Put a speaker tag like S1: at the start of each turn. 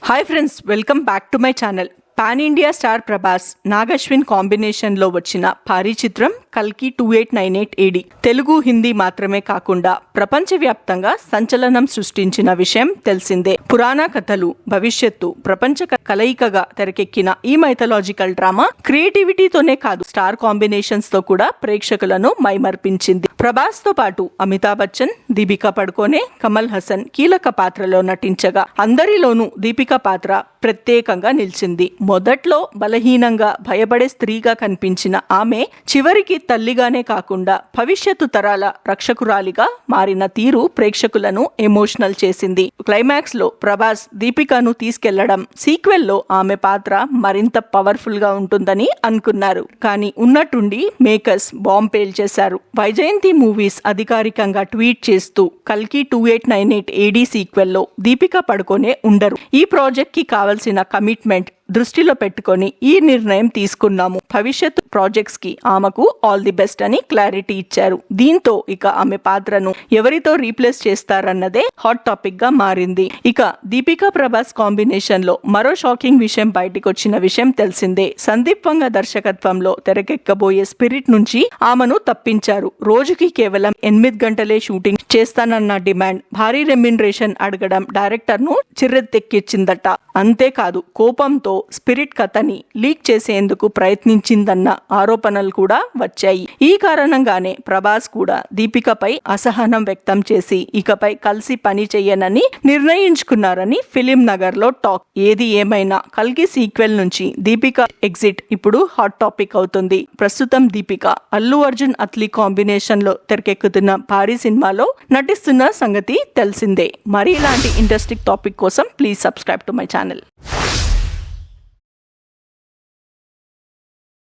S1: Hi friends, welcome back to my channel. Pan India star Prabhas Nag Ashwin combination లో వచ్చిన భారీ చిత్రం కల్కి 2898 AD తెలుగు, హిందీ మాత్రమే కాకుండా ప్రపంచవ్యాప్తంగా సంచలనం సృష్టించిన విషయం తెలిసిందే. పురాణ కథలు, భవిష్యత్తు, ప్రపంచ కలయికగా తెరకెక్కిన ఈ మైథలాజికల్ డ్రామా క్రియేటివిటీతోనే కాదు, స్టార్ కాంబినేషన్స్ తో కూడా ప్రేక్షకులను మైమర్పించింది. ప్రభాస్ తో పాటు అమితాబ్ బచ్చన్, దీపికా పడుకోనే, కమల్ హసన్ కీలక పాత్రలో నటించగా అందరిలోనూ దీపికా పాత్ర ప్రత్యేకంగా నిలిచింది. మొదట్లో బలహీనంగా భయపడే స్త్రీగా కనిపించిన ఆమె చివరికి తల్లిగానే కాకుండా భవిష్యత్తు తరాల రక్షకురాలిగా మారిన తీరు ప్రేక్షకులను ఎమోషనల్ చేసింది. క్లైమాక్స్ లో ప్రభాస్ దీపికాను తీసుకెళ్లడం, సీక్వెల్ లో ఆమె పాత్ర మరింత పవర్ఫుల్ గా ఉంటుందని అనుకున్నారు. కానీ ఉన్నట్టుండి మేకర్స్ బాంబ్ పేల్చేశారు. వైజయంతి మూవీస్ అధికారికంగా ట్వీట్ చేస్తూ కల్కి 2898 AD సీక్వెల్ లో దీపికా పడుకోనే ఉండరు. ఈ ప్రాజెక్ట్ కి కావలసిన కమిట్మెంట్ దృష్టిలో పెట్టుకొని ఈ నిర్ణయం తీసుకున్నాము. భవిష్యత్తు ప్రాజెక్ట్స్ కి ఆమెకు ఆల్ ది బెస్ట్ అని క్లారిటీ ఇచ్చారు. దీంతో ఇక ఆమె పాత్రను ఎవరితో రీప్లేస్ చేస్తారన్నదే హాట్ టాపిక్ గా మారింది. ఇక దీపికా ప్రభాస్ కాంబినేషన్ లో మరో షాకింగ్ విషయం బయటకు వచ్చిన విషయం తెలిసిందే. సందీప్ వంగ దర్శకత్వంలో తెరకెక్కబోయే స్పిరిట్ నుంచి ఆమెను తప్పించారు. రోజుకి కేవలం 8 గంటలే షూటింగ్ చేస్తానన్న డిమాండ్, భారీ రెమ్యునరేషన్ అడగడం డైరెక్టర్ ను చిర్రెత్తెక్కించిందట. అంతేకాదు, కోపంతో స్పిరిట్ కథని లీక్ చేసేందుకు ప్రయత్నించిందన్న ఆరోపణలు కూడా వచ్చాయి. ఈ కారణంగానే ప్రభాస్ కూడా దీపికపై అసహనం వ్యక్తం చేసి ఇకపై కలిసి పని చేయనని నిర్ణయించుకున్నారని ఫిలిం నగర్ లో టాక్. ఏది ఏమైనా కల్కి సీక్వెల్ నుంచి దీపిక ఎగ్జిట్ ఇప్పుడు హాట్ టాపిక్ అవుతుంది. ప్రస్తుతం దీపిక అల్లు అర్జున్ అత్లీ కాంబినేషన్ లో తెరకెక్కుతున్న భారీ సినిమాలో నటిస్తున్న సంగతి తెలిసిందే. మరి ఇలాంటి ఇంట్రెస్టింగ్ టాపిక్ కోసం please subscribe to my channel.